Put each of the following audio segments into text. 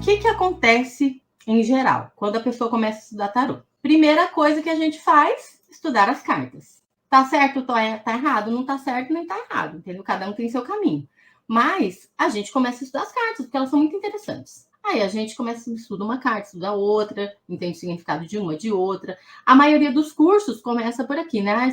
que acontece em geral quando a pessoa começa a estudar tarô? Primeira coisa que a gente faz, estudar as cartas. Tá certo ou tá errado? Não tá certo nem tá errado, entendeu? Cada um tem seu caminho. Mas a gente começa a estudar as cartas, porque elas são muito interessantes. Aí a gente começa a estudar uma carta, estuda outra, entende o significado de uma, de outra. A maioria dos cursos começa por aqui, né?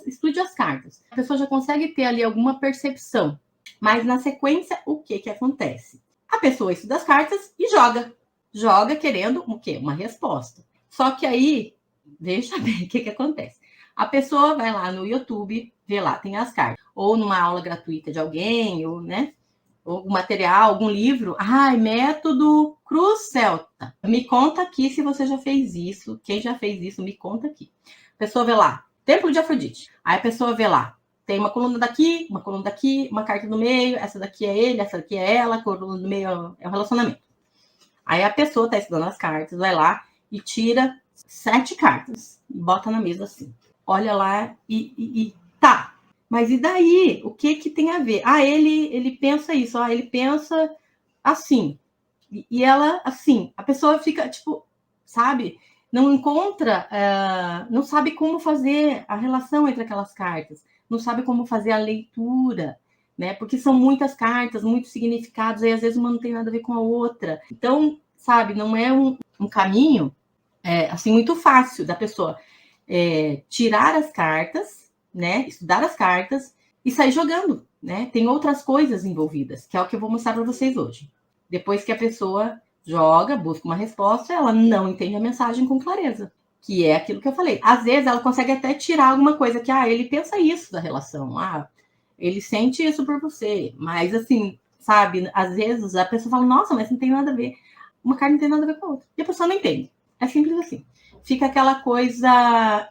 Estude as cartas. A pessoa já consegue ter ali alguma percepção. Mas na sequência, o que acontece? A pessoa estuda as cartas e joga. Joga querendo o quê? Uma resposta. Só que aí, veja bem o que acontece. A pessoa vai lá no YouTube, vê lá, tem as cartas. Ou numa aula gratuita de alguém, ou, né? Algum material, algum livro. Método Cruz Celta. Me conta aqui se você já fez isso. Quem já fez isso, me conta aqui. A pessoa vê lá, Templo de Afrodite. Aí a pessoa vê lá, tem uma coluna daqui, uma carta no meio, essa daqui é ele, essa daqui é ela, a coluna do meio é o relacionamento. Aí a pessoa está estudando as cartas, vai lá e tira 7 cartas e bota na mesa assim. Olha lá e tá. Mas e daí? O que tem a ver? Ele pensa isso, ele pensa assim. E ela, assim, a pessoa fica, tipo, sabe? Não encontra, não sabe como fazer a relação entre aquelas cartas, não sabe como fazer a leitura, né? Porque são muitas cartas, muitos significados, aí às vezes uma não tem nada a ver com a outra. Então, sabe, não é um caminho, assim, muito fácil da pessoa tirar as cartas, né? Estudar as cartas e sair jogando, né? Tem outras coisas envolvidas, que é o que eu vou mostrar para vocês hoje. Depois que a pessoa joga, busca uma resposta, ela não entende a mensagem com clareza, que é aquilo que eu falei. Às vezes ela consegue até tirar alguma coisa que, ele pensa isso da relação, ele sente isso por você, mas assim, sabe, às vezes a pessoa fala, nossa, mas não tem nada a ver, uma carta não tem nada a ver com a outra, e a pessoa não entende, é simples assim. Fica aquela coisa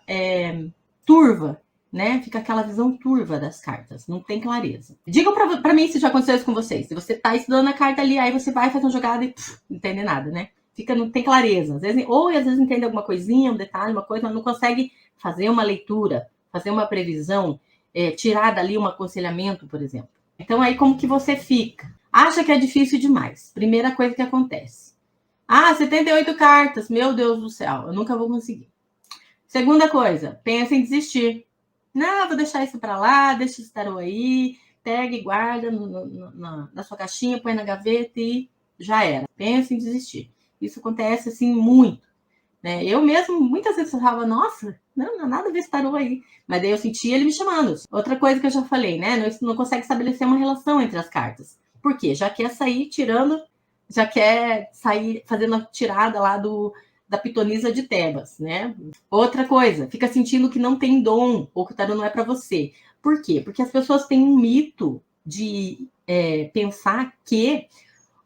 turva, né? Fica aquela visão turva das cartas, não tem clareza. Digam para mim se já aconteceu isso com vocês. Se você tá estudando a carta ali, aí você vai fazer uma jogada e não entende nada, né? Não tem clareza. Às vezes entende alguma coisinha, um detalhe, uma coisa, mas não consegue fazer uma leitura, fazer uma previsão, tirar dali um aconselhamento, por exemplo. Então aí como que você fica? Acha que é difícil demais. Primeira coisa que acontece. 78 cartas, meu Deus do céu, eu nunca vou conseguir. Segunda coisa, pensa em desistir. Não, vou deixar isso para lá, deixa esse tarô aí, pega e guarda na sua caixinha, põe na gaveta e já era. Pensa em desistir. Isso acontece, assim, muito. Né? Eu mesmo, muitas vezes, falava, nossa, não há nada a ver esse tarô aí. Mas daí eu sentia ele me chamando. Outra coisa que eu já falei, né? Não consegue estabelecer uma relação entre as cartas. Por quê? Já quer sair tirando, já quer sair fazendo a tirada lá da pitonisa de Tebas, né? Outra coisa, fica sentindo que não tem dom, ou que o tarô não é para você. Por quê? Porque as pessoas têm um mito de pensar que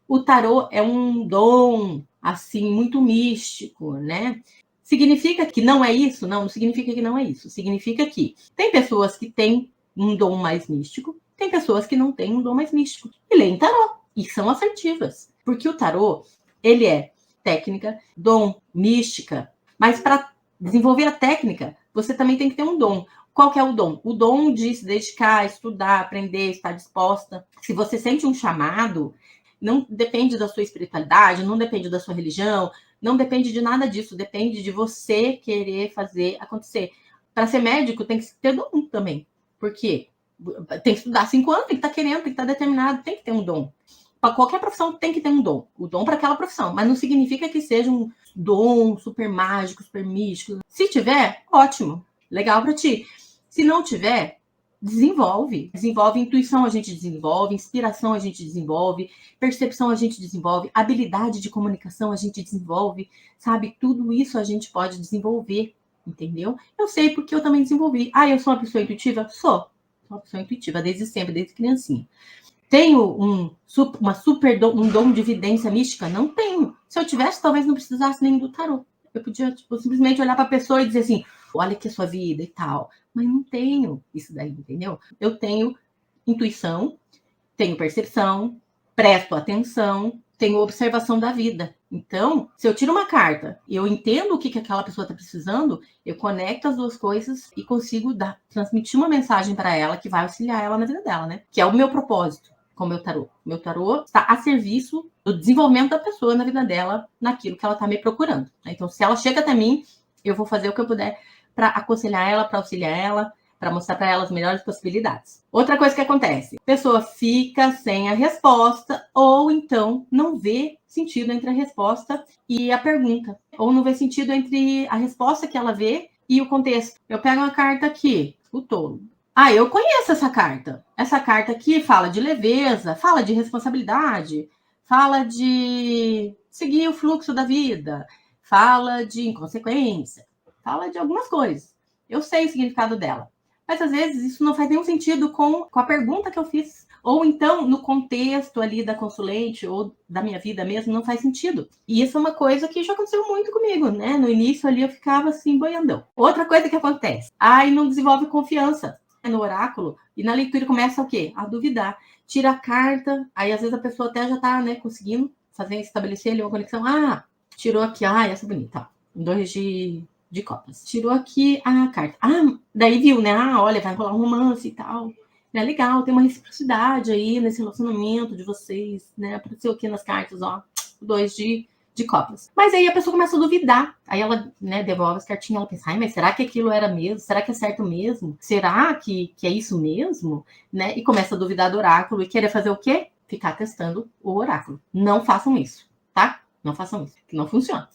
o tarô é um dom, assim, muito místico, né? Significa que não é isso? Não significa que não é isso. Significa que tem pessoas que têm um dom mais místico, tem pessoas que não têm um dom mais místico. E leem tarô, e são assertivas. Porque o tarô, ele é técnica, dom, mística, mas para desenvolver a técnica, você também tem que ter um dom. Qual que é o dom? O dom de se dedicar, estudar, aprender, estar disposta. Se você sente um chamado, não depende da sua espiritualidade, não depende da sua religião, não depende de nada disso, depende de você querer fazer acontecer. Para ser médico, tem que ter dom também. Por quê? Tem que estudar 5 anos, tem que estar querendo, tem que estar determinado, tem que ter um dom. Para qualquer profissão tem que ter um dom. O dom para aquela profissão. Mas não significa que seja um dom super mágico, super místico. Se tiver, ótimo. Legal para ti. Se não tiver, desenvolve. Desenvolve intuição, a gente desenvolve. Inspiração, a gente desenvolve. Percepção, a gente desenvolve. Habilidade de comunicação, a gente desenvolve. Sabe? Tudo isso a gente pode desenvolver. Entendeu? Eu sei porque eu também desenvolvi. Eu sou uma pessoa intuitiva? Sou uma pessoa intuitiva desde sempre, desde criancinha. Tenho um dom de vidência mística? Não tenho. Se eu tivesse, talvez não precisasse nem do tarô. Eu podia simplesmente olhar para a pessoa e dizer assim, olha aqui a sua vida e tal. Mas não tenho isso daí, entendeu? Eu tenho intuição, tenho percepção, presto atenção, tenho observação da vida. Então, se eu tiro uma carta e eu entendo o que aquela pessoa está precisando, eu conecto as duas coisas e consigo transmitir uma mensagem para ela que vai auxiliar ela na vida dela, né? Que é o meu propósito com o meu tarô. Meu tarô está a serviço do desenvolvimento da pessoa na vida dela, naquilo que ela está me procurando. Então, se ela chega até mim, eu vou fazer o que eu puder para aconselhar ela, para auxiliar ela, para mostrar para ela as melhores possibilidades. Outra coisa que acontece, a pessoa fica sem a resposta ou então não vê sentido entre a resposta e a pergunta, ou não vê sentido entre a resposta que ela vê e o contexto. Eu pego uma carta aqui, o touro. Ah, eu conheço essa carta. Essa carta aqui fala de leveza, fala de responsabilidade, fala de seguir o fluxo da vida, fala de inconsequência, fala de algumas coisas. Eu sei o significado dela. Mas às vezes isso não faz nenhum sentido com a pergunta que eu fiz. Ou então, no contexto ali da consulente ou da minha vida mesmo, não faz sentido. E isso é uma coisa que já aconteceu muito comigo, né? No início ali eu ficava assim, boiandão. Outra coisa que acontece, aí não desenvolve confiança no oráculo e na leitura começa o quê? A duvidar. Tira a carta, aí às vezes a pessoa até já tá, né, conseguindo estabelecer ali uma conexão. Ah, tirou aqui, essa é bonita. 2 de copas. Tirou aqui a carta. Daí viu, né? Olha, vai rolar um romance e tal. É legal, tem uma reciprocidade aí nesse relacionamento de vocês, né? Apareceu aqui nas cartas, ó, 2 de copas. Mas aí a pessoa começa a duvidar. Aí ela, né, devolve as cartinhas, ela pensa, mas será que aquilo era mesmo? Será que é certo mesmo? Será que é isso mesmo? Né? E começa a duvidar do oráculo e querer fazer o quê? Ficar testando o oráculo. Não façam isso, tá? Não façam isso, que não funciona.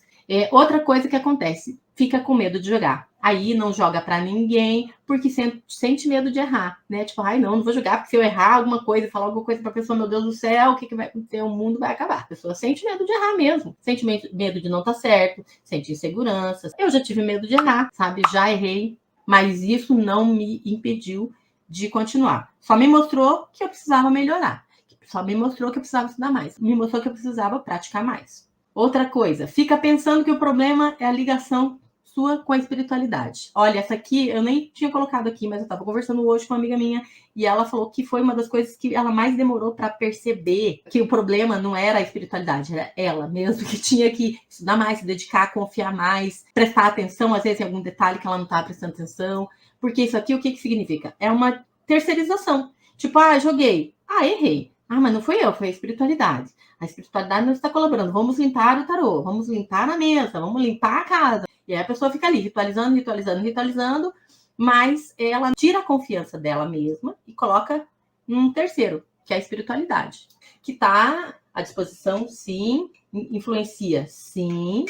Outra coisa que acontece, fica com medo de jogar. Aí não joga para ninguém, porque sente medo de errar, né? Tipo, não vou jogar, porque se eu errar alguma coisa, falar alguma coisa para a pessoa, meu Deus do céu, o que vai acontecer? O mundo vai acabar. A pessoa sente medo de errar mesmo, sente medo de não estar certo, sente inseguranças. Eu já tive medo de errar, sabe? Já errei, mas isso não me impediu de continuar. Só me mostrou que eu precisava melhorar. Só me mostrou que eu precisava estudar mais. Me mostrou que eu precisava praticar mais. Outra coisa, fica pensando que o problema é a ligação sua com a espiritualidade. Olha, essa aqui eu nem tinha colocado aqui, mas eu estava conversando hoje com uma amiga minha e ela falou que foi uma das coisas que ela mais demorou para perceber que o problema não era a espiritualidade, era ela mesmo que tinha que estudar mais, se dedicar, confiar mais, prestar atenção, às vezes em algum detalhe que ela não estava prestando atenção, porque isso aqui o que significa? É uma terceirização. Tipo, joguei, errei. Mas não fui eu, foi a espiritualidade. A espiritualidade não está colaborando. Vamos limpar o tarô, vamos limpar a mesa, vamos limpar a casa. E aí a pessoa fica ali, ritualizando, mas ela tira a confiança dela mesma e coloca um terceiro, que é a espiritualidade. Que está à disposição, sim, influencia, sim.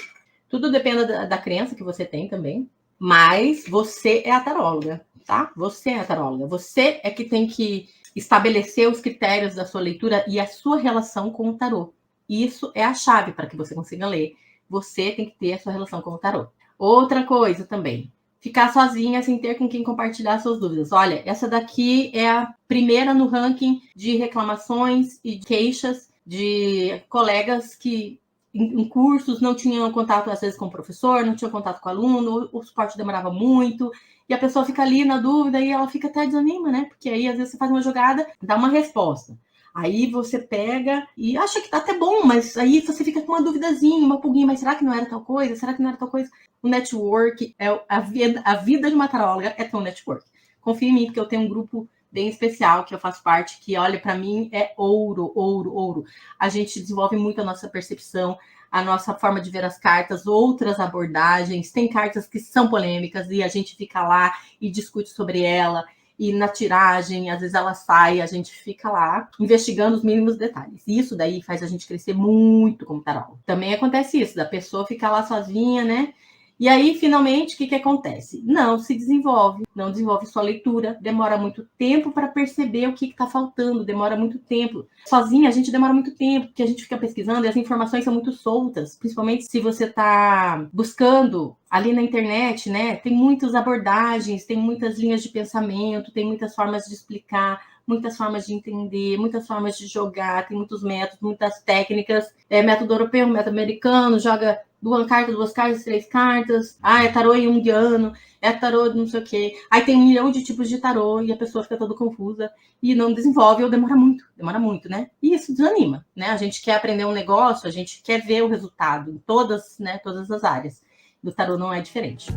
Tudo depende da crença que você tem também. Mas você é a taróloga, tá? Você é a taróloga. Você é que tem que estabelecer os critérios da sua leitura e a sua relação com o tarô. Isso é a chave para que você consiga ler. Você tem que ter a sua relação com o tarô. Outra coisa também, ficar sozinha sem ter com quem compartilhar suas dúvidas. Olha, essa daqui é a primeira no ranking de reclamações e queixas de colegas que em cursos não tinham contato às vezes com o professor, não tinham contato com o aluno, o suporte demorava muito, e a pessoa fica ali na dúvida e ela fica até desanima, né? Porque aí às vezes você faz uma jogada, dá uma resposta. Aí você pega e acha que tá até bom, mas aí você fica com uma duvidazinha, uma pulguinha, mas será que não era tal coisa? Será que não era tal coisa? O network, a vida de uma taróloga é ter um network. Confia em mim, porque eu tenho um grupo bem especial que eu faço parte, que, olha, para mim é ouro, ouro, ouro. A gente desenvolve muito a nossa percepção, a nossa forma de ver as cartas, outras abordagens. Tem cartas que são polêmicas e a gente fica lá e discute sobre ela. E na tiragem, às vezes ela sai, a gente fica lá investigando os mínimos detalhes. E isso daí faz a gente crescer muito como tarólogo. Também acontece isso, da pessoa ficar lá sozinha, né? E aí, finalmente, o que acontece? Não se desenvolve, não desenvolve sua leitura, demora muito tempo para perceber o que está faltando, demora muito tempo. Sozinha, a gente demora muito tempo, porque a gente fica pesquisando e as informações são muito soltas, principalmente se você está buscando ali na internet, né? Tem muitas abordagens, tem muitas linhas de pensamento, tem muitas formas de explicar, muitas formas de entender, muitas formas de jogar, tem muitos métodos, muitas técnicas. Método europeu, método americano, joga duas cartas, 3 cartas. É tarô junguiano, é tarô não sei o quê. Aí tem 1 milhão de tipos de tarô e a pessoa fica toda confusa e não desenvolve ou demora muito, né? E isso desanima, né? A gente quer aprender um negócio, a gente quer ver o resultado em todas as áreas. Do tarô não é diferente.